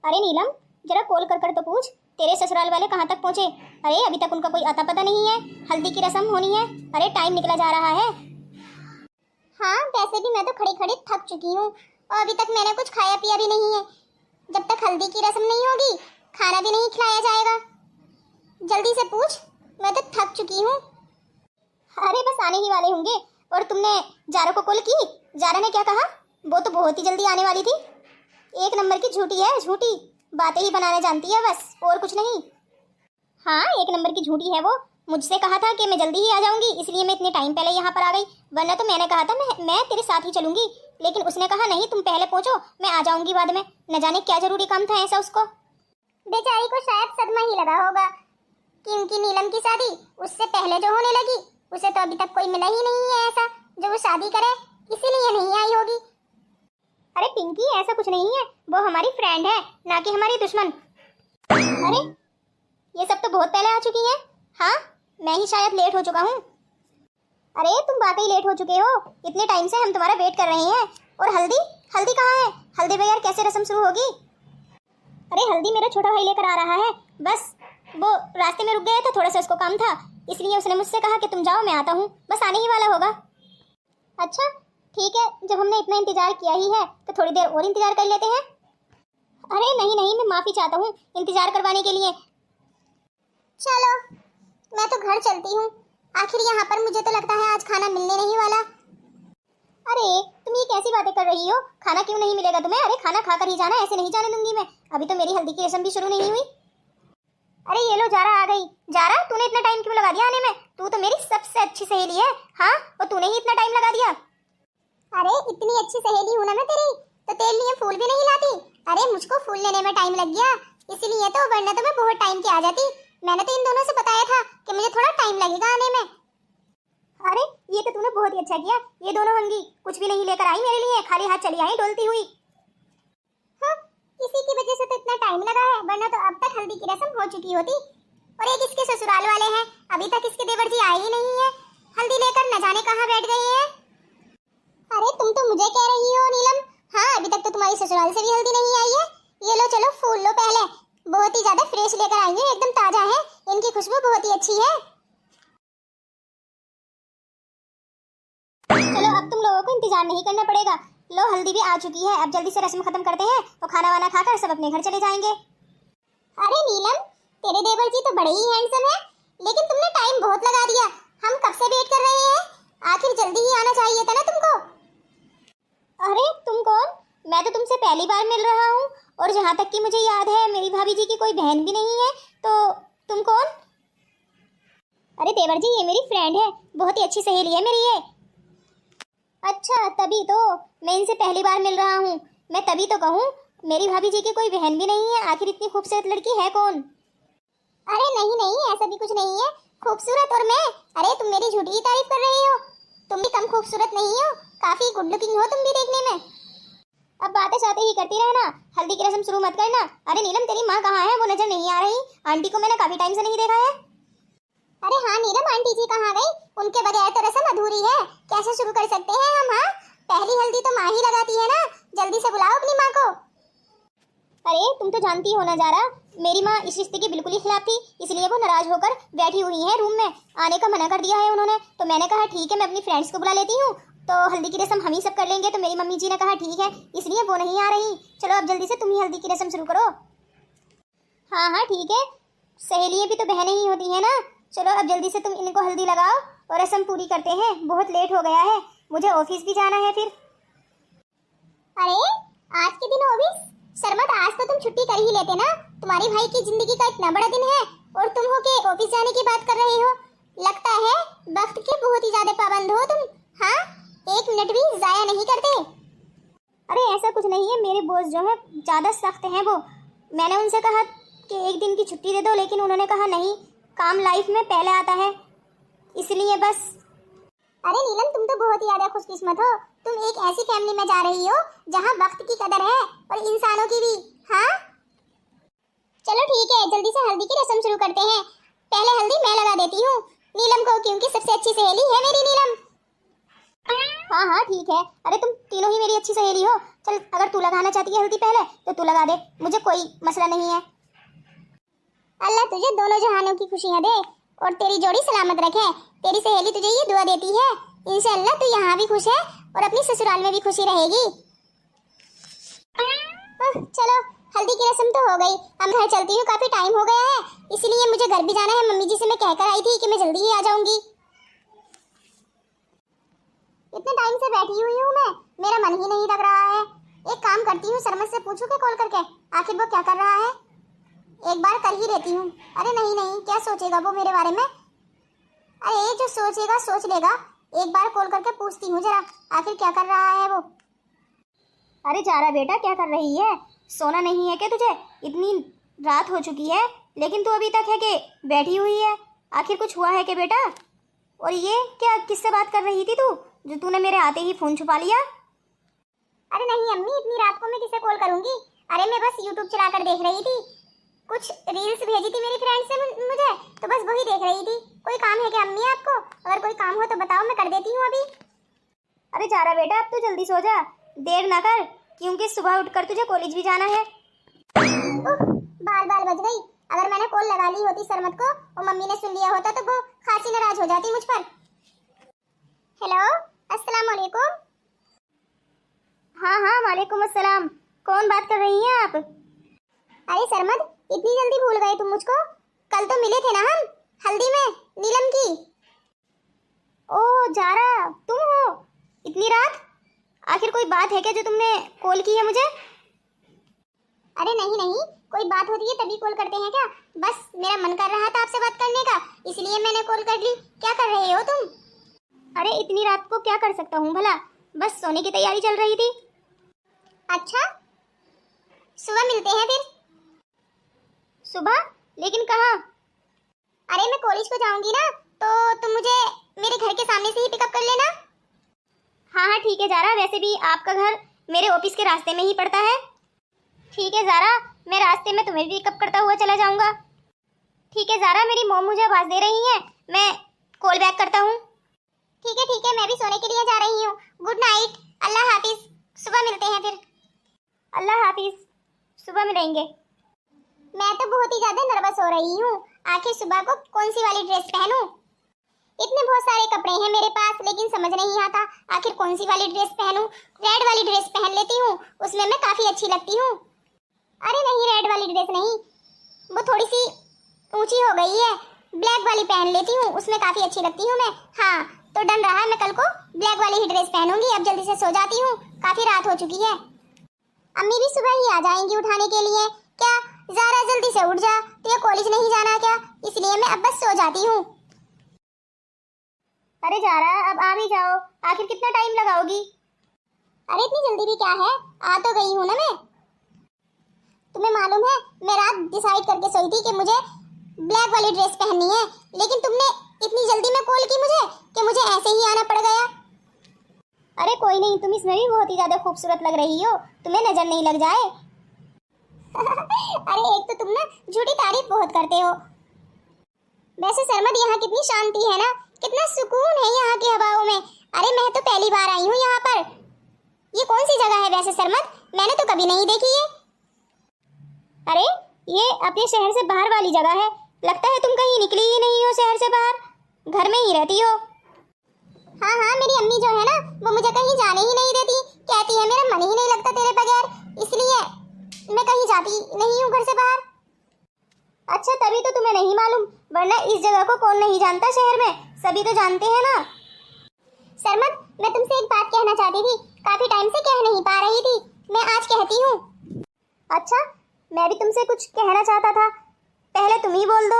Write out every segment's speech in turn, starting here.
अरे नीलम, जरा कॉल कर कर तो पूछ तेरे ससुराल वाले कहाँ तक पहुँचे। अरे अभी तक उनका कोई अता पता नहीं है। हल्दी की रस्म होनी है, अरे टाइम निकला जा रहा है। हाँ वैसे भी मैं तो खड़ी खड़ी थक चुकी हूँ और अभी तक मैंने कुछ खाया पिया भी नहीं है। जब तक हल्दी की रस्म नहीं होगी खाना भी नहीं खिलाया जाएगा। जल्दी से पूछ, मैं तो थक चुकी हूँ। अरे बस आने ही वाले होंगे। और तुमने जारा को कॉल की? जारा ने क्या कहा? वो तो बहुत ही जल्दी आने वाली थी। एक नंबर की झूठी है, झूठी बातें ही बनाने जानती है बस, और कुछ नहीं। हाँ एक नंबर की झूठी है वो। मुझसे कहा था कि मैं जल्दी ही आ जाऊंगी, इसलिए मैं इतने टाइम पहले यहाँ पर आ गई, वरना तो मैंने कहा था मैं तेरे साथ ही चलूंगी। लेकिन उसने कहा नहीं तुम पहले पहुंचो, मैं आ जाऊंगी बाद में। न जाने क्या जरूरी काम था ऐसा उसको। बेचारी को शायद सदमा ही लगा होगा कि उनकी नीलम की शादी उससे पहले जो होने लगी, उसे तो अभी तक कोई मिला ही नहीं है ऐसा जो वो शादी करे, इसीलिए नहीं आई होगी। अरे पिंकी ऐसा कुछ नहीं है, वो हमारी फ्रेंड है ना कि हमारी दुश्मन। अरे ये सब तो बहुत पहले आ चुकी है। हाँ मैं ही शायद लेट हो चुका हूँ। अरे तुम वाकई लेट हो चुके हो, इतने टाइम से हम तुम्हारा वेट कर रहे हैं। और हल्दी, हल्दी कहाँ है? हल्दी बगैर कैसे रस्म शुरू होगी? अरे हल्दी मेरा छोटा भाई लेकर आ रहा है, बस वो रास्ते में रुक गया था, थोड़ा सा उसको काम था, इसलिए उसने मुझसे कहा कि तुम जाओ मैं आता हूँ, बस आने ही वाला होगा। अच्छा ठीक है, जब हमने इतना इंतजार किया ही है तो थोड़ी देर और इंतजार कर लेते हैं। अरे नहीं नहीं, मैं माफी चाहता हूँ इंतजार करवाने के लिए। चलो मैं तो घर चलती हूँ, आखिर यहाँ पर मुझे तो लगता है आज खाना मिलने नहीं वाला। अरे तुम ये कैसी बातें कर रही हो? खाना क्यों नहीं मिलेगा तुम्हें? अरे खाना खाकर ही जाना, ऐसे नहीं जाने दूंगी मैं। अभी तो मेरी हल्दी की रस्म भी शुरू नहीं हुई। अरे ये लो जारा आ गई। जारा तूने इतना टाइम क्यों लगा दिया आने में? तू तो मेरी सबसे अच्छी सहेली है। हाँ और तूने ही इतना टाइम लगा दिया। अरे इतनी अच्छी सहेली हूं ना मैं तेरी, तो तेरे लिए फूल भी नहीं लाती? अरे मुझको फूल लेने में टाइम लग गया इसीलिए तो, वरना तो मैं बहुत टाइम की आ जाती। मैंने तो इन दोनों से बताया था कि मुझे थोड़ा टाइम लगेगा आने में। अरे ये तो तूने बहुत ही अच्छा किया, ये दोनों हंगी कुछ भी नहीं लेकर आई मेरे लिए, खाली हाथ चली आई डोलती हुई। हाँ इसी की वजह से तो इतना टाइम लगा है, वरना तो अब तक हल्दी की रस्म हो चुकी होती। और एक इसके ससुराल वाले हैं, अभी तक इसके देवर जी आए ही नहीं है, हल्दी लेकर न जाने कहाँ बैठ गए हैं। अरे तुम तो मुझे कह रही हो नीलम? हाँ अभी तक तो तुम्हारी ससुराल से भी हल्दी नहीं आई है। ये लो चलो फूल लो पहले, बहुत ही ज्यादा फ्रेश लेकर आई है, एकदम ताजा है, इनकी खुशबू बहुत ही अच्छी है। चलो अब तुम लोगों को इंतजार नहीं करना पड़ेगा, लो हल्दी भी आ चुकी है, अब जल्दी से रस्म खत्म करते हैं तो खाना वाना खाकर सब अपने घर चले जाएंगे। अरे नीलम तेरे देवर जी तो बड़े ही हैंडसम है, लेकिन तुमने टाइम बहुत लगा दिया, हम कब से वेट कर रहे हैं, आखिर जल्दी ही आना चाहिए था ना तुमको। अरे तुम कौन? मैं तो तुमसे पहली बार मिल रहा हूँ, और जहाँ तक कि मुझे याद है मेरी भाभी जी की कोई बहन भी नहीं है, तो तुम कौन? अरे देवर जी ये मेरी फ्रेंड है, बहुत ही अच्छी सहेली है मेरी ये। अच्छा तभी तो मैं इनसे पहली बार मिल रहा हूँ, मैं तभी तो कहूँ मेरी भाभी जी की कोई बहन भी नहीं है, आखिर इतनी खूबसूरत लड़की है कौन? अरे नहीं नहीं ऐसा भी कुछ नहीं है, खूबसूरत और मैं, अरे तुम मेरी झूठी ही तारीफ कर रही हो, तुम भी कम खूबसूरत नहीं हो, काफी गुड लुकिंग हो तुम भी देखने में। अब बातें चाहते ही करती रहना, हल्दी की रस्म शुरू मत करना। अरे नीलम तेरी माँ कहाँ है? वो नजर नहीं आ रही, आंटी को मैंने काफी टाइम से नहीं देखा है। अरे हाँ नीलम आंटी जी कहाँ गई? उनके बगैर तो रस्म अधूरी है, कैसे शुरू कर सकते हैं हम? हाँ पहली हल्दी तो माँ ही लगाती है ना, जल्दी से बुलाओ अपनी माँ को। अरे तुम तो जानती हो ना जारा, मेरी माँ इस रिश्ते की बिल्कुल ही खिलाफ थी, इसलिए वो नाराज होकर बैठी हुई है रूम में, आने का मना कर दिया है उन्होंने। तो मैंने कहा ठीक है मैं अपनी फ्रेंड्स को बुला लेती हूँ, तो हल्दी की रस्म हम ही सब कर लेंगे। तो मेरी मम्मी जी ने कहा ठीक है, इसलिए वो नहीं आ रही। चलो अब जल्दी से तुम ही हल्दी की रस्म शुरू करो। हाँ हाँ ठीक है, सहेलियाँ भी तो बहनें ही होती है ना। चलो अब जल्दी से तुम इनको हल्दी लगाओ और रस्म पूरी करते हैं, बहुत लेट हो गया है, मुझे ऑफिस भी जाना है फिर। अरे आज के दिन ऑफिस? शर्मत आज तो तुम छुट्टी कर ही लेते ना, तुम्हारी भाई की जिंदगी का इतना बड़ा दिन है और तुम हो के ऑफिस जाने की बात कर रहे हो। लगता है वक्त के बहुत ही ज्यादा पाबंद हो तुम। हाँ एक मिनट भी जाया नहीं करते। अरे ऐसा कुछ नहीं है, मेरे बॉस जो है ज्यादा सख्त हैं वो, मैंने उनसे कहा कि एक दिन की छुट्टी दे दो, लेकिन उन्होंने कहा नहीं काम लाइफ में पहले आता है, इसलिए बस। अरे नीलम तुम तो बहुत ही ज्यादा खुशकिस्मत हो, तुम एक ऐसी फैमिली में जा रही हो जहाँ वक्त की कदर है और इंसानों की भी। हाँ चलो ठीक है जल्दी से हल्दी की रस्म शुरू करते हैं, पहले हल्दी मैं लगा देती हूँ नीलम को, क्योंकि सबसे अच्छी सहेली है मेरी नीलम। हाँ हाँ ठीक है। अरे तुम तीनों ही मेरी अच्छी सहेली हो। चल अगर तू लगाना चाहती है हल्दी पहले तो तू लगा दे, मुझे कोई मसला नहीं है। अल्लाह तुझे दोनों जहानों की खुशियाँ दे और तेरी जोड़ी सलामत रखे। तेरी सहेली तुझे ये दुआ देती है, इंशाअल्लाह तू यहाँ भी खुश है और अपनी ससुराल में भी खुशी रहेगी। चलो हल्दी की रस्म तो हो गई, अब घर चलती हूँ, काफी टाइम हो गया है, इसलिए मुझे घर भी जाना है। मम्मी जी से मैं कहकर आई थी कि मैं जल्दी ही आ जाऊंगी। इतने टाइम से बैठी हुई हूँ मैं, मेरा मन ही नहीं लग रहा है। एक काम करती हूँ, सरमद से पूछूं क्या कॉल करके, आखिर वो क्या कर रहा है। एक बार कर ही लेती हूँ। अरे नहीं नहीं, क्या सोचेगा वो मेरे बारे में। अरे जो सोचेगा सोच लेगा, एक बार कॉल करके पूछती हूँ जरा, आखिर क्या कर रहा है वो। अरे जारा बेटा क्या कर रही है, सोना नहीं है क्या तुझे? इतनी रात हो चुकी है लेकिन तू अभी तक है कि बैठी हुई है, आखिर कुछ हुआ है क्या बेटा? और ये क्या, किससे बात कर रही थी तू जो तूने मेरे आते ही फोन छुपा लिया? अरे नहीं अम्मी, इतनी रात को मैं किसे कॉल करूंगी। अरे मैं बस यूट्यूब चलाकर देख रही थी, कुछ रील्स भेजी थी मेरी फ्रेंड से मुझे, तो बस वही देख रही थी। कोई काम है क्या अम्मी आपको? अगर कोई काम हो तो बताओ, मैं कर देती हूँ अभी। अरे जारा बेटा अब तो जल्दी सो जा, देर ना कर, क्योंकि सुबह उठकर तुझे कॉलेज भी जाना है। बाल बाल बज गई। अगर मैंने कॉल लगा ली होती सरमत को और मम्मी ने सुन लिया होता तो वो खासी नाराज हो जाती मुझ पर। हेलो अस्सलाम वालेकुम। हाँ हाँ वालेकुम अस्सलाम, कौन बात कर रही हैं आप? अरे सरमत, इतनी जल्दी भूल गए तुम मुझको? कल तो मिले थे ना हम हल्दी में नीलम की। ओह जारा तुम हो, इतनी रात? आखिर कोई बात है क्या जो तुमने कॉल की है मुझे? अरे नहीं नहीं, कोई बात होती है तभी कॉल करते हैं क्या? बस मेरा मन कर रहा था आपसे बात करने का, इसलिए मैंने कॉल कर ली। क्या कर रहे हो तुम? अरे इतनी रात को क्या कर सकता हूँ भला, बस सोने की तैयारी चल रही थी। अच्छा सुबह मिलते हैं फिर। सुबह? लेकिन कहाँ? अरे मैं कॉलेज को जाऊंगी ना, तो तुम मुझे मेरे घर के सामने से ही पिकअप कर लेना। हाँ हाँ ठीक है जारा, वैसे भी आपका घर मेरे ऑफिस के रास्ते में ही पड़ता है। ठीक है जारा, मैं रास्ते में तुम्हें भी पिकअप करता हुआ चला जाऊंगा। ठीक है जारा, मेरी मॉम मुझे आवाज दे रही है, मैं कॉल बैक करता हूँ। ठीक है, मैं भी सोने के लिए जा रही हूँ। गुड नाइट, अल्लाह हाफिज, सुबह मिलते हैं फिर। अल्लाह हाफिज, सुबह मिलेंगे। मैं तो बहुत ही ज्यादा नर्वस हो रही हूँ, आखिर सुबह को कौन सी वाली ड्रेस पहनूं। इतने बहुत सारे कपड़े हैं मेरे पास, लेकिन समझ नहीं आता आखिर कौन सी वाली ड्रेस पहनूं। रेड वाली ड्रेस पहन लेती हूँ, उसमें मैं काफी अच्छी लगती हूँ। अरे नहीं, रेड वाली ड्रेस नहीं, वो थोड़ी सी ऊंची हो गई है। ब्लैक वाली पहन लेती हूँ, उसमें काफी अच्छी लगती हूँ मैं। हाँ तो डन रहा, मैं कल को ब्लैक वाली ही ड्रेस पहनूंगी। अब जल्दी से सो जाती हूँ, काफी रात हो चुकी है। अम्मी भी सुबह ही आ जाएंगी उठाने के लिए। क्या ज़रा जल्दी से उठ जा, तुझे कॉलेज नहीं जाना क्या? इसलिए मैं अब बस सो जाती हूँ। अरे जारा अब आ भी जाओ, आखिर कितना टाइम लगाओगी? अरे इतनी जल्दी भी क्या है, आ तो गई हूँ ना मैं। तुम्हें मालूम है मैं रात डिसाइड करके सोई थी कि मुझे ब्लैक वाली ड्रेस पहननी है, लेकिन तुमने इतनी जल्दी में कॉल की मुझे कि मुझे ऐसे ही आना पड़ गया। अरे कोई नहीं, तुम इसमें भी बहुत ही ज्यादा खूबसूरत लग रही हो, तुम्हें नजर नहीं लग जाए। अरे एक तो तुम ना झूठी तारीफ बहुत करते हो। वैसे सरमद यहाँ कितनी शांति है ना, कितना सुकून है यहाँ की हवाओं में। अरे मैं तो पहली बार आई हूँ यहाँ पर। ये कौन सी जगह है वैसे सरमद, मैंने तो कभी नहीं देखी है। अरे ये अपने शहर से बाहर वाली जगह है, लगता है तुम कहीं निकली ही नहीं हो शहर से बाहर, घर में ही रहती हो। हाँ हाँ, मेरी अम्मी जो है ना वो मुझे कहीं जाने ही नहीं देती, कहती है मेरा मन ही नहीं लगता तेरे बगैर, इसलिए मैं कहीं जाती नहीं हूँ घर से बाहर। अच्छा तभी तो तुम्हें नहीं मालूम, वरना इस जगह को कौन नहीं जानता, शहर में सभी तो जानते हैं ना। सरमद मैं तुमसे एक बात कहना चाहती थी, काफी टाइम से कह नहीं पा रही थी, मैं आज कहती हूँ। अच्छा मैं भी तुमसे कुछ कहना चाहता था, पहले तुम ही बोल दो।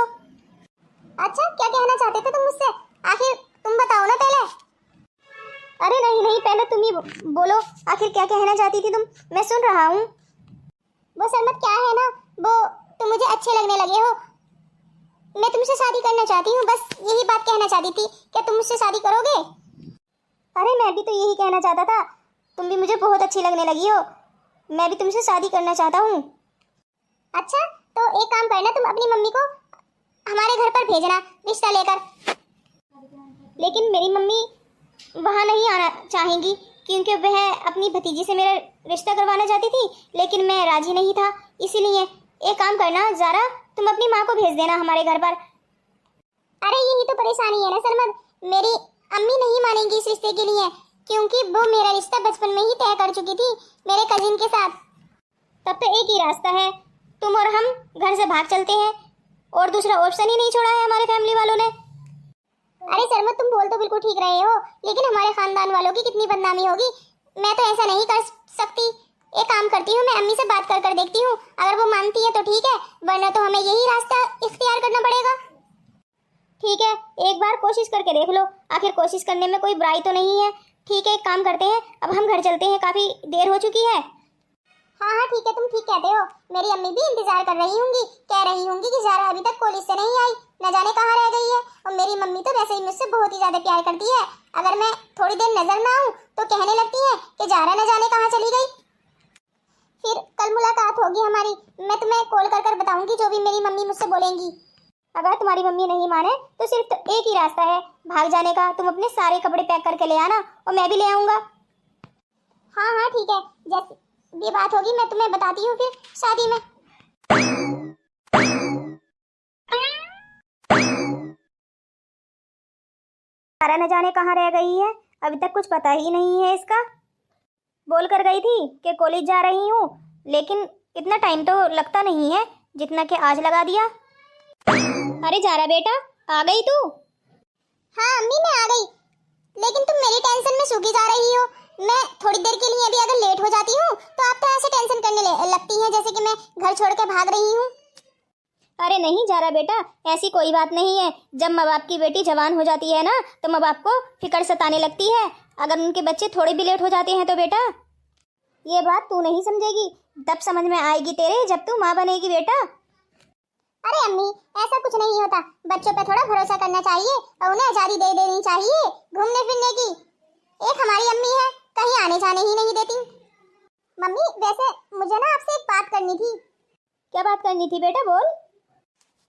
अच्छा क्या कहना चाहते थे तुम मुझसे, आखिर तुम बताओ ना पहले। अरे नहीं नहीं, पहले तुम ही बोलो, आखिर क्या कहना चाहती थी तुम, मैं सुन रहा हूँ। वो सरमद क्या है ना, वो तुम मुझे अच्छे लगने लगे हो, मैं तुमसे शादी करना चाहती हूँ, बस यही बात कहना चाहती थी, क्या तुम मुझसे शादी करोगे? अरे मैं भी तो यही कहना चाहता था, तुम भी मुझे बहुत अच्छी लगने लगी हो, मैं भी तुमसे शादी करना चाहता हूँ। अच्छा तो एक काम करना, तुम अपनी मम्मी को हमारे घर पर भेजना रिश्ता लेकर। लेकिन मेरी मम्मी वहाँ नहीं आना चाहेंगी क्योंकि वह अपनी भतीजी से मेरा रिश्ता करवाना चाहती थी, लेकिन मैं राजी नहीं था। इसीलिए एक काम करना ज़ारा, तुम अपनी माँ को भेज देना हमारे घर पर। अरे यही तो परेशानी है ना सरमद, मेरी अम्मी नहीं मानेंगी इस रिश्ते के लिए, क्योंकि वो मेरा रिश्ता बचपन में ही तय कर चुकी थी मेरे कजिन के साथ। तब तो एक ही रास्ता है, तुम और हम घर से भाग चलते हैं, और दूसरा ऑप्शन ही नहीं छोड़ा है हमारे फैमिली वालों ने। अरे सरमद, तुम बोल तो बिल्कुल ठीक रहे हो, लेकिन हमारे खानदान वालों की कितनी बदनामी होगी। मैं तो ऐसा नहीं कर सकती। एक काम करती हूँ, मैं अम्मी से बात कर देखती हूँ, अगर वो मानती है तो ठीक है, वरना तो हमें यही रास्ता इख्तियार करना पड़ेगा। ठीक है, एक बार कोशिश करके देख लो, आखिर कोशिश करने में कोई बुराई तो नहीं है। ठीक है, एक काम करते हैं, अब हम घर चलते हैं, काफी देर हो चुकी है। हाँ हाँ ठीक है, तुम ठीक कहते हो। मेरी अम्मी भी इंतजार कर रही होंगी, कह रही होंगी कि ज़ारा अभी तक कॉलेज से नहीं आई, न जाने कहाँ रह गई है। और मेरी मम्मी तो वैसे ही मुझसे बहुत ही ज्यादा प्यार करती है, अगर मैं थोड़ी देर नजर ना आऊँ तो कहने लगती है कि ज़ारा न जाने कहाँ चली गई। फिर कल मुलाकात होगी हमारी, मैं तुम्हें कॉल कर बताऊंगी जो भी मेरी मम्मी मुझसे बोलेंगी। अगर तुम्हारी मम्मी नहीं माने तो सिर्फ तो एक ही रास्ता है भाग जाने का। तुम अपने सारे कपड़े पैक करके ले आना और मैं भी ले आऊंगा। हाँ हाँ ठीक है, जैसे ये बात होगी मैं तुम्हें बताती हूँ फिर शादी में। ज़ारा न जाने कहाँ रह गई है, अभी तक कुछ पता ही नहीं है इसका। बोल कर गई थी कि कॉलेज जा रही हूँ, लेकिन इतना टाइम तो लगता नहीं है जितना कि आज लगा दिया। अरे ज़ारा बेटा, आ गई तू? हाँ अम्मी मैं आ गई, लेकिन तुम मेरी टेंशन में सूखी जा रही हो। मैं थोड़ी देर के लिए भी अगर लेट हो जाती हूँ तो आप तो ऐसे टेंशन करने लगती हैं जैसे कि मैं घर छोड़ के भाग रही हूँ। अरे नहीं ज़ारा बेटा, ऐसी कोई बात नहीं है। जब माँ बाप की बेटी जवान हो जाती है ना तो माँ बाप को फिक्र सताने लगती है, अगर उनके बच्चे थोड़े भी लेट हो जाते हैं तो। बेटा ये बात तू नहीं समझेगी, तब समझ में आएगी तेरे जब तू माँ बनेगी बेटा। अरे अम्मी ऐसा कुछ नहीं होता, बच्चों पे थोड़ा भरोसा करना चाहिए और उन्हें आजादी दे देनी चाहिए घूमने फिरने की। एक हमारी अम्मी है, कहीं आने जाने ही नहीं देती। मम्मी वैसे मुझे ना आपसे एक बात करनी थी। क्या बात करनी थी बेटा, बोल।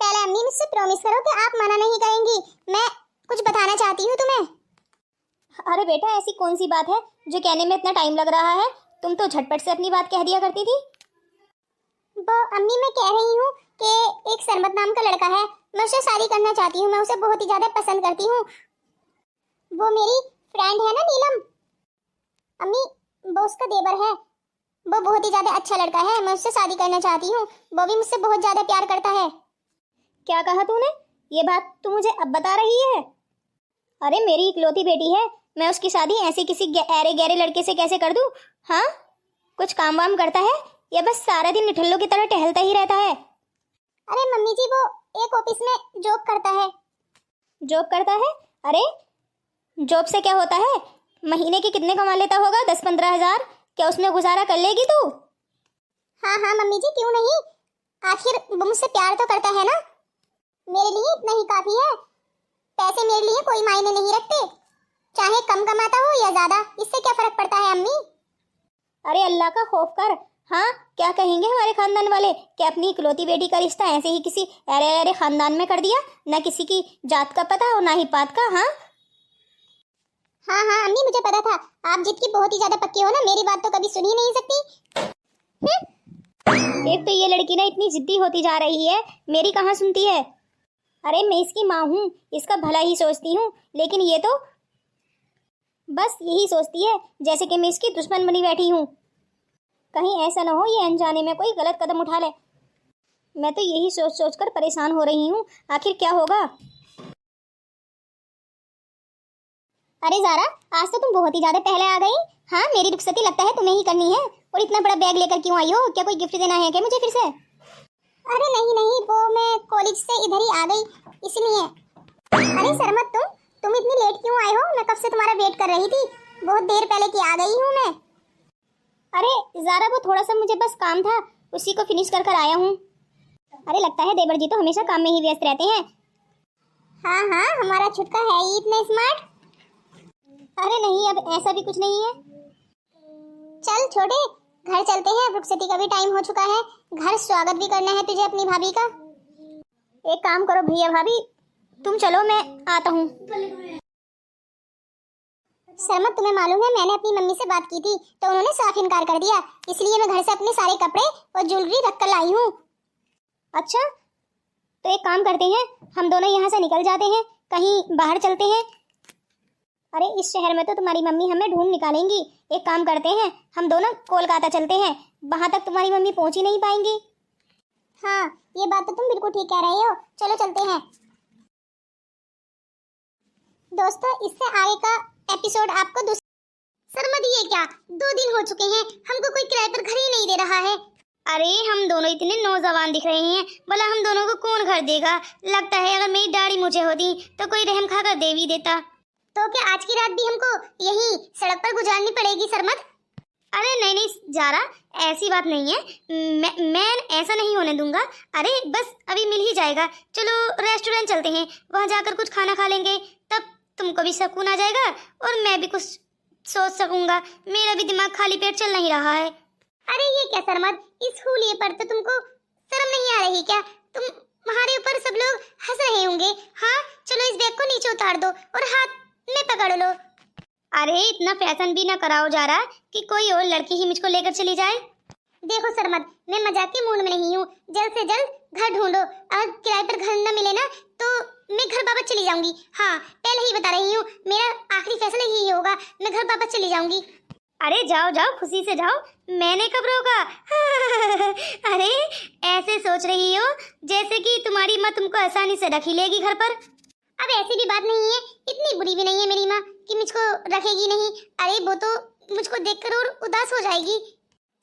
पहले अम्मी मुझसे प्रॉमिस करो कि आप मना नहीं करेंगी, मैं कुछ बताना चाहती हूँ तुम्हें। अरे बेटा ऐसी कौन सी बात है जो कहने में इतना टाइम लग रहा है, तुम तो झटपट से अपनी बात कह दिया करती थी। वो अम्मी मैं कह रही हूँ कि एक सरमत नाम का लड़का है, मैं उससे शादी करना चाहती हूँ, मैं उसे बहुत ही ज्यादा पसंद करती हूँ। वो मेरी फ्रेंड है ना नीलम, अम्मी वो उसका देवर है, वो बहुत ही ज्यादा अच्छा लड़का है, मैं उससे शादी करना चाहती हूँ, वो भी मुझसे बहुत ज्यादा प्यार करता है। क्या कहा तूने? ये बात तू मुझे अब बता रही है? अरे मेरी इकलौती बेटी है, मैं उसकी शादी ऐसे किसी ऐरे गहरे लड़के से कैसे कर दूं? हाँ कुछ काम वाम करता है या बस सारा दिन निठल्लों की तरह टहलता ही रहता है? अरे मम्मी जी वो एक ऑफिस में जॉब करता है। जॉब करता है? अरे जॉब से क्या होता है, महीने के कितने कमा लेता होगा? 10-15 हजार, क्या उसमें गुजारा कर लेगी तू? हाँ हाँ मम्मी जी क्यों नहीं, आखिर वो मुझसे प्यार तो करता है ना, मेरे लिए इतना ही काफी है। पैसे मेरे लिए कोई मायने नहीं रखते, चाहे कम कमाता हो या ज्यादा, इससे क्या फर्क पड़ता है अम्मी। अरे अल्लाह का खौफ कर। हाँ क्या कहेंगे हमारे खानदान वाले कि अपनी इकलौती बेटी का रिश्ता ऐसे ही किसी अरे अरे खानदान में कर दिया, ना किसी की जात का पता और ना ही पात का। हाँ हाँ हाँ अम्मी मुझे पता था, आप जिद की बहुत ही ज्यादा पक्की हो ना, मेरी बात तो कभी सुन ही नहीं सकती। एक तो ये लड़की ना इतनी जिद्दी होती जा रही है, मेरी कहाँ सुनती है। अरे मैं इसकी माँ हूँ, इसका भला ही सोचती हूँ, लेकिन ये तो बस यही सोचती है जैसे कि मैं इसकी दुश्मन बनी बैठी हूँ। कहीं ऐसा ना हो ये अनजाने में कोई गलत कदम उठा ले। मैं तो यही सोच सोच कर परेशान हो रही हूँ, आखिर क्या होगा। अरे ज़ारा आज तो तुम बहुत ही ज्यादा पहले आ गई। हाँ मेरी रुखसती लगता है तुम्हें ही करनी है, और इतना बड़ा बैग लेकर क्यों आई हो, क्या कोई गिफ्ट देना है क्या मुझे फिर से? अरे नहीं नहीं वो मैं कॉलेज से इधर ही आ गई इसलिए। अरे सरमत तुम इतनी लेट क्यों आए हो, मैं कब से तुम्हारा वेट कर रही थी, बहुत देर पहले की आ गई हूँ मैं। अरे ज़ारा वो थोड़ा सा मुझे बस काम था, उसी को फिनिश कर आया हूँ। अरे लगता है देवर जी तो हमेशा काम में ही व्यस्त रहते हैं। हाँ हाँ हमारा छुटका है ही इतना स्मार्ट। अरे नहीं अब ऐसा भी कुछ नहीं है। चल छोटे घर चलते हैं, रुखसती का भी टाइम हो चुका है, घर स्वागत भी करना है तुझे अपनी भाभी का। एक काम करो भैया भाभी तुम चलो मैं आता हूँ। शर्मत, तुम्हें मालूम है मैंने अपनी मम्मी से बात की थी तो उन्होंने साफ इनकार कर दिया, इसलिए मैं घर से अपने सारे कपड़े और ज्वेलरी रख कर लाई हूँ। अच्छा, तो एक काम करते हैं, हम दोनों यहाँ से निकल जाते हैं, कहीं बाहर चलते हैं। अरे इस शहर में तो तुम्हारी मम्मी हमें ढूंढ निकालेंगी। एक काम करते हैं, हम दोनों कोलकाता चलते हैं, वहां तक तुम्हारी मम्मी पहुंच ही नहीं पाएंगी। हाँ, ये बात तो तुम बिल्कुल ठीक कह रहे हो, चलो चलते हैं। दोस्तों, इससे आगे का एपिसोड आपको शर्मद, ये क्या 2 दिन हो चुके हैं, हमको कोई किराए पर घर ही नहीं दे रहा है। अरे हम दोनों इतने नौजवान दिख रहे हैं, भला हम दोनों को कौन घर देगा। लगता है अगर मेरी दाढ़ी मुझे होती तो कोई रहम खाकर दे भी देता। तो क्या आज की रात भी हमको यही सड़क पर गुजारनी पड़ेगी शर्मद? अरे नहीं नहीं जारा, ऐसी बात नहीं है, मैं ऐसा नहीं होने दूंगा। अरे बस अभी मिल ही जाएगा, चलो रेस्टोरेंट चलते हैं, वहां जाकर कुछ खाना खा लेंगे, तब तुमको भी सुकून आ जाएगा और मैं भी कुछ सोच सकूंगा। मेरा भी दिमाग खाली पेट चल नहीं रहा है। अरे ये क्या शर्मद, इस हुलिये पर तो तुमको शर्म नहीं आ रही क्या? तुम्हारे ऊपर सब लोग हंस रहे होंगे। हाँ चलो, इस बैग को नीचे उतार दो और हाथ में पकड़ लो। अरे इतना फैशन भी ना कराओ जा रहा कि कोई और लड़की ही मुझको लेकर चली जाए। देखो शर्मद, मैं मजाक के मूड में नहीं हूँ, जल्द से जल्द घर ढूंढो। अगर किराए पर घर न मिले ना तो मैं घर वापस चली जाऊंगी। हाँ पहले ही बता रही हूँ, मेरा आखिरी फैसला यही होगा, मैं घर वापस चली जाऊंगी। अरे जाओ जाओ, खुशी से जाओ, मैंने कब रोका। अरे ऐसे सोच रही हो जैसे कि तुम्हारी माँ तुमको आसानी से रख ही लेगी घर पर। अब ऐसी भी बात नहीं है, इतनी बुरी भी नहीं है मेरी माँ कि मुझको रखेगी नहीं। अरे वो तो मुझको देखकर और उदास हो जाएगी।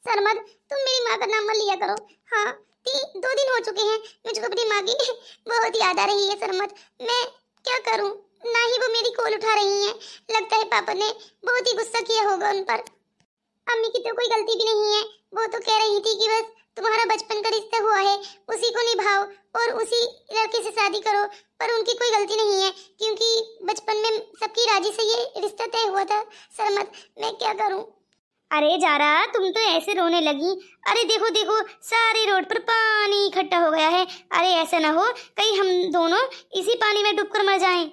शर्मद, तुम मेरी माँ का नाम मत लिया करो। हाँ 2 दिन हो चुके हैं, मुझको अपनी माँ की बहुत याद आ रही है शर्मद। मैं क्या करूँ, ना ही वो मेरी कॉल उठा रही हैं। लगता है पापा ने बहुत ही गुस्सा किया होगा उन पर। अम्मी की तो कोई गलती भी नहीं है, वो तो कह रही थी कि बस तुम्हारा बचपन का रिश्ता हुआ है, उसी को निभाओ और उसी लड़के से शादी करो। पर उनकी कोई गलती नहीं है, क्योंकि बचपन में सबकी राजी से ये रिश्ता तय हुआ था। शर्मद, मैं क्या करूं? अरे जारा, तुम तो ऐसे रोने लगी। अरे देखो देखो, सारे रोड पर पानी इकट्ठा हो गया है। अरे ऐसा ना हो कहीं हम दोनों इसी पानी में डूबकर मर जाएं।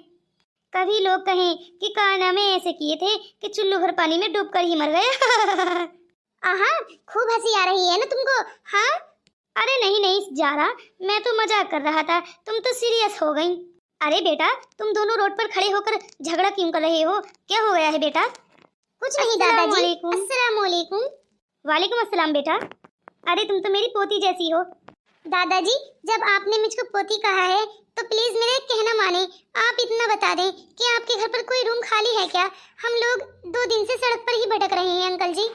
कभी लोग कहें कि कारनामे ऐसे किए थे कि चुल्लू भर पानी में डूबकर ही मर गए। आहा, खूब हंसी आ रही है ना तुमको? हाँ अरे नहीं नहीं जारा, मैं तो मजाक कर रहा था, तुम तो सीरियस हो गई। अरे बेटा, तुम दोनों रोड पर खड़े होकर झगड़ा क्यों कर रहे हो? क्या हो गया है बेटा? कुछ नहीं दादाजी। अस्सलाम वालेकुम। वालेकुम अस्सलाम बेटा। अरे तुम तो मेरी पोती जैसी हो। दादाजी, जब आपने मुझको पोती कहा है तो प्लीज मेरा कहना माने, आप इतना बता दें कि आपके घर पर कोई रूम खाली है क्या? हम लोग 2 दिन से सड़क पर ही भटक रहे हैं अंकल जी।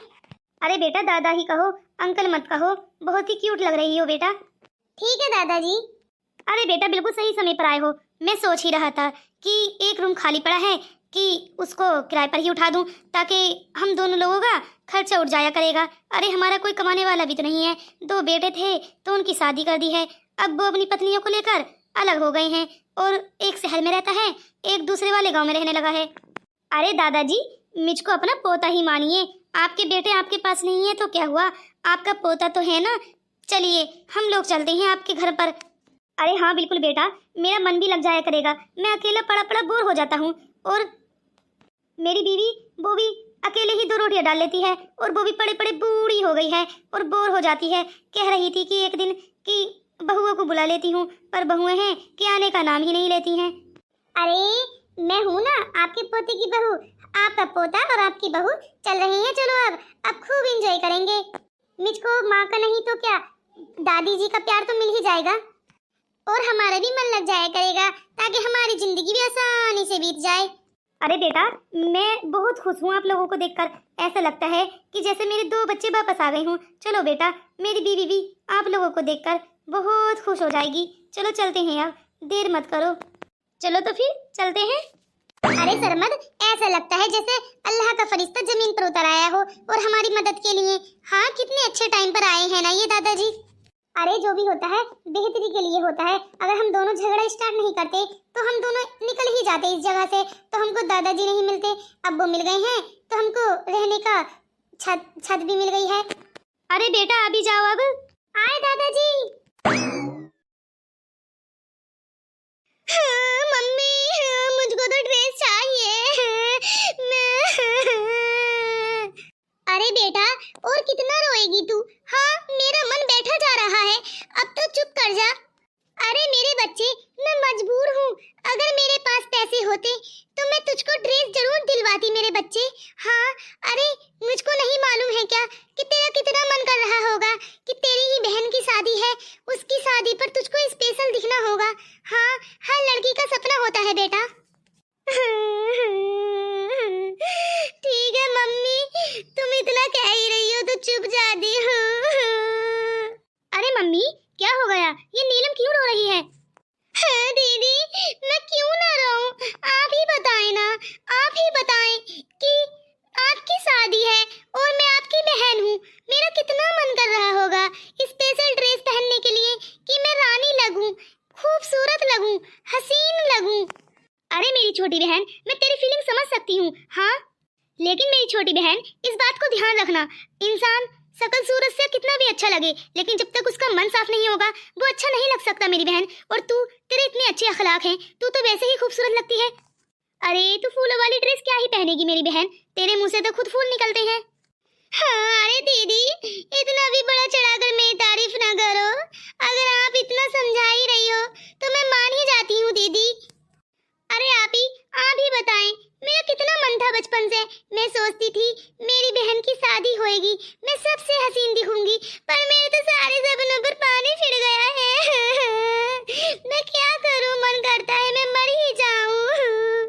अरे बेटा दादा ही कहो, अंकल मत कहो, बहुत ही क्यूट लग रही हो बेटा। ठीक है दादाजी। अरे बेटा बिल्कुल सही समय पर आए हो, मैं सोच ही रहा था कि एक रूम खाली पड़ा है कि उसको किराए पर ही उठा दूं, ताकि हम दोनों लोगों का खर्चा उठ जाया करेगा। अरे हमारा कोई कमाने वाला भी तो नहीं है, 2 बेटे थे तो उनकी शादी कर दी है, अब वो अपनी पत्नियों को लेकर अलग हो गए हैं और एक शहर में रहता है, एक दूसरे वाले गांव में रहने लगा है। अरे दादाजी, मुझको अपना पोता ही मानिए, आपके बेटे आपके पास नहीं है तो क्या हुआ, आपका पोता तो है ना। चलिए हम लोग चलते हैं आपके घर पर। अरे हाँ बिल्कुल बेटा, मेरा मन भी लग जाया करेगा, मैं अकेला पड़ा पड़ा बोर हो जाता हूँ। और मेरी बीवी वो भी अकेले ही 2 रोटियां डाल लेती है और वो भी पड़े पड़े बूढ़ी हो गई है और बोर हो जाती है। कह रही थी कि एक दिन कि बहुओं को बुला लेती हूँ, पर बहुएं हैं कि आने का नाम ही नहीं लेती हैं। अरे मैं हूँ ना आपके पोते की बहू, आपका पोता और आपकी बहू चल रही हैं। चलो अब खूब एंजॉय करेंगे। मुझको माँ का नहीं तो क्या दादी जी का प्यार तो मिल ही जाएगा और हमारा भी मन लग जाया करेगा, ताकि हमारी जिंदगी भी आसानी से बीत जाए। अरे बेटा, मैं बहुत खुश हूँ आप लोगों को देखकर, ऐसा लगता है कि जैसे मेरे 2 बच्चे वापस आ गए हों। चलो बेटा, मेरी बीवी भी आप लोगों को देखकर बहुत खुश हो जाएगी। चलो चलते हैं, अब देर मत करो। चलो तो फिर चलते हैं। अरे सरमद, ऐसा लगता है जैसे अल्लाह का फरिश्ता जमीन पर उतर आया हो और हमारी मदद के लिए। हाँ कितने अच्छे टाइम पर आए हैं ना ये दादाजी। अरे जो भी होता है बेहतरी के लिए होता है। अगर हम दोनों झगड़ा स्टार्ट नहीं करते तो हम दोनों निकल ही जाते इस जगह से, तो हमको दादाजी नहीं मिलते। अब वो मिल गए हैं तो हमको रहने का छत भी मिल गई है। अरे बेटा अभी जाओ, अब आए दादाजी। हाँ, मम्मी मुझको तो ड्रेस चाहिए। मैं शादी है, उसकी शादी पर तुझको स्पेशल दिखना होगा। हाँ, हर लड़की का सपना होता है बेटा। ठीक है मम्मी, तुम इतना कह ही रही हो तो चुप जाती हूँ। अरे मम्मी, क्या हो गया? ये नीलम क्यों रो रही है? हाँ दीदी, मैं क्यों ना रोऊं? आप ही बताएं ना, आप ही बताएं कि आपकी शादी है और मैं आपकी बहन हूँ। मेरा कितना मन कर रहा होगा स्पेशल ड्रेस पहनने के लिए कि मैं रानी लगूं, खूबसूरत लगूं, हसीन लगूं। अरे मेरी छोटी बहन, मैं तेरी फीलिंग समझ सकती हूँ, हाँ, लेकिन मेरी छोटी बहन इस बात को ध्यान रखना, इंसान शकल सूरत से कितना भी अच्छा लगे, लेकिन जब तक उसका मन साफ नहीं होगा वो अच्छा नहीं लग सकता मेरी बहन। और तू, तेरे इतने अच्छे अखलाक हैं, तू तो वैसे ही खूबसूरत लगती है। अरे तू फूलों वाली ड्रेस क्या ही पहनेगी मेरी बहन, तेरे मुंह से तो खुद फूल निकलते हैं। हाँ अरे दीदी, इतना भी बड़ा चढ़ाकर मेरी तारीफ ना करो। अगर आप इतना समझा ही रही हो तो मैं मान ही जाती हूँ दीदी। अरे आप ही बताएं, मेरा कितना मन था बचपन से, मैं सोचती थी मेरी बहन की शादी होएगी, मैं सबसे हसीन दिखूंगी, पर मेरे तो सारे सपनों पर पानी फिर गया है। मैं क्या करूं, मन करता है मैं मर ही जाऊं।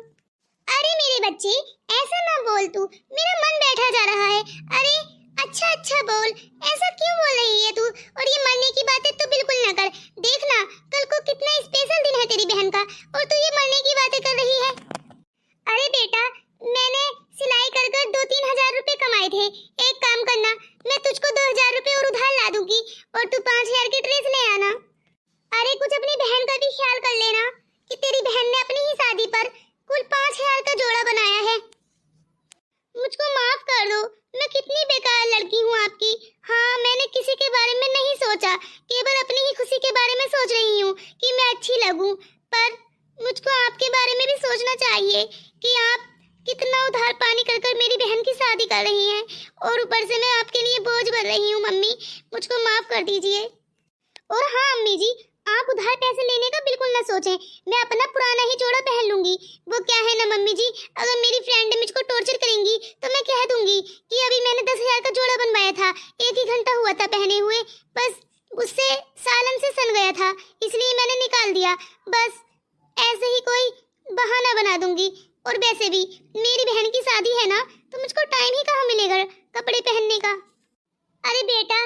अरे मेरे बच्चे, ऐसा ना बोल तू, मेरा मन बैठा जा रहा है। अरे अच्छा बोल, ऐसा क्यों बोल रही है तू? और ये मरने की बातें तो बिल्कुल ना कर। देखना कल को कितना स्पेशल दिन है तेरी बहन का, और तू ये मरने की बातें कर रही है। अरे बेटा, मैंने सिलाई कर 2-3 हजार रुपए कमाए थे। एक काम करना, मैं तुझको 2,000 रुपए और उधार ला दूंगी और तू 5,000 की ड्रेस ले आना। अरे कुछ अपनी बहन का भी ख्याल कर लेना कि तेरी बहन ने अपनी ही शादी पर कुल 5,000 का जोड़ा बनाया है। मुझको माफ कर दो, मैं कितनी बेकार लड़की हूँ आपकी। हाँ, मैंने किसी के बारे में नहीं सोचा, केवल अपनी ही खुशी के बारे में सोच रही हूँ कि मैं अच्छी लगूं। पर मुझको आपके बारे में भी सोचना चाहिए कि आप कितना उधार पानी कर कर मेरी बहन की शादी कर रही हैं, और ऊपर से मैं आपके लिए बोझ बन रही हूँ। मम्मी, मुझको माफ कर दीजिए। और हाँ अम्मी जी, आप उधार पैसे लेने का बिल्कुल ना सोचें, मैं अपना पुराना ही जोड़ा पहन लूंगी। वो क्या है ना मम्मी जी, अगर मेरी फ्रेंड मुझको टॉर्चर करेंगी तो मैं कह दूंगी कि अभी मैंने 10,000 का जोड़ा बनवाया था, 1 ही घंटा हुआ था पहने हुए, बस उससे सालन से सन गया था, इसलिए मैंने निकाल दिया। बस ऐसे ही कोई बहाना बना दूंगी। और वैसे भी मेरी बहन की शादी है ना, तो मुझको टाइम ही कहाँ मिलेगा कपड़े पहनने का। अरे बेटा,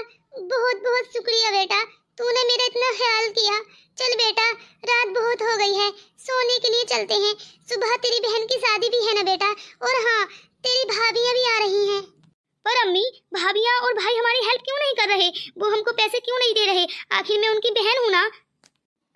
बहुत बहुत शुक्रिया बेटा, तूने मेरा इतना ख्याल किया। चल बेटा, रात बहुत हो गई है, सोने के लिए चलते हैं, सुबह तेरी बहन की शादी भी है ना बेटा। और हाँ, तेरी भाभियां भी आ रही हैं। पर अम्मी, भाभियां और भाई हमारी हेल्प क्यों नहीं कर रहे? वो हमको पैसे क्यों नहीं दे रहे? आखिर मैं उनकी बहन हूँ ना।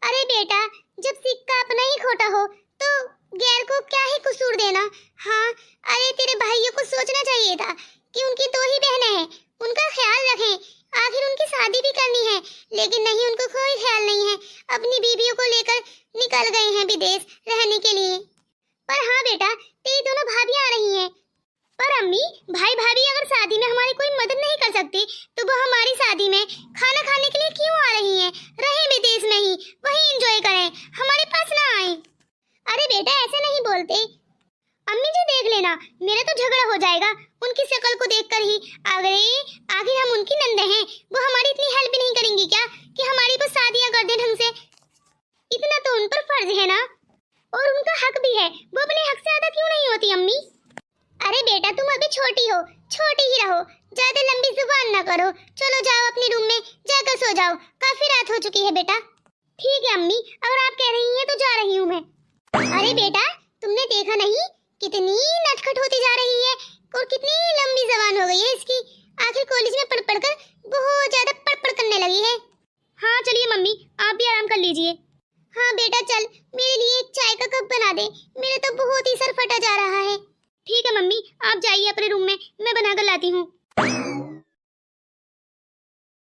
अरे बेटा, जब सिक्का अपना ही खोटा हो तो गैर को क्या ही कसूर देना। हाँ, अरे तेरे भाइयों को सोचना चाहिए था कि उनकी 2 ही बहनें हैं, उनका ख्याल रखें, आखिर उनकी शादी भी करनी है। लेकिन नहीं, उनको कोई ख्याल नहीं है, अपनी बीवियों को लेकर निकल गए हैं विदेश रहने के लिए। पर हाँ बेटा, तेरी दोनों भाभियां आ रही हैं। पर अम्मी, भाई भाभी अगर शादी में हमारी कोई मदद नहीं कर सकते तो वो हमारी शादी में खाना खाने के लिए क्यों आ रही हैं? रहें विदेश में ही, वहीं एंजॉय करें, हमारे पास ना आए। अरे बेटा, ऐसे नहीं बोलते। अम्मी जी देख लेना, मेरा तो झगड़ा हो जाएगा उनकी शक्ल को देखकर ही। अरे आखिर हम उनकी नंदे हैं, वो हमारी इतनी हेल्प नहीं करेंगी क्या कि हमारी को शादियां कर दें ढंग से? इतना तो उन पर फर्ज है ना, और उनका हक भी है, वो अपने हक से ज्यादा क्यों नहीं होती अम्मी? अरे बेटा, तुम अभी छोटी हो, छोटी ही रहो, ज्यादा लंबी जुबान ना करो। चलो जाओ अपने रूम में जाकर सो जाओ, काफी रात हो चुकी है बेटा। ठीक है अम्मी, अगर आप कह रही हैं तो जा रही हूँ मैं। अरे बेटा, तुमने देखा नहीं कितनी नटखट होती जा रही है और कितनी लंबी जबान हो गई है इसकी। आखिर कॉलेज में पढ़ कर बहुत ज्यादा पढ़ करने लगी है। हाँ चलिए मम्मी, आप भी आराम कर लीजिए। हाँ बेटा चल, मेरे लिए एक चाय का कप बना दे, मेरा तो बहुत ही सर फटा जा रहा है। ठीक है मम्मी, आप जाइए अपने रूम में, मैं बना कर लाती हूँ।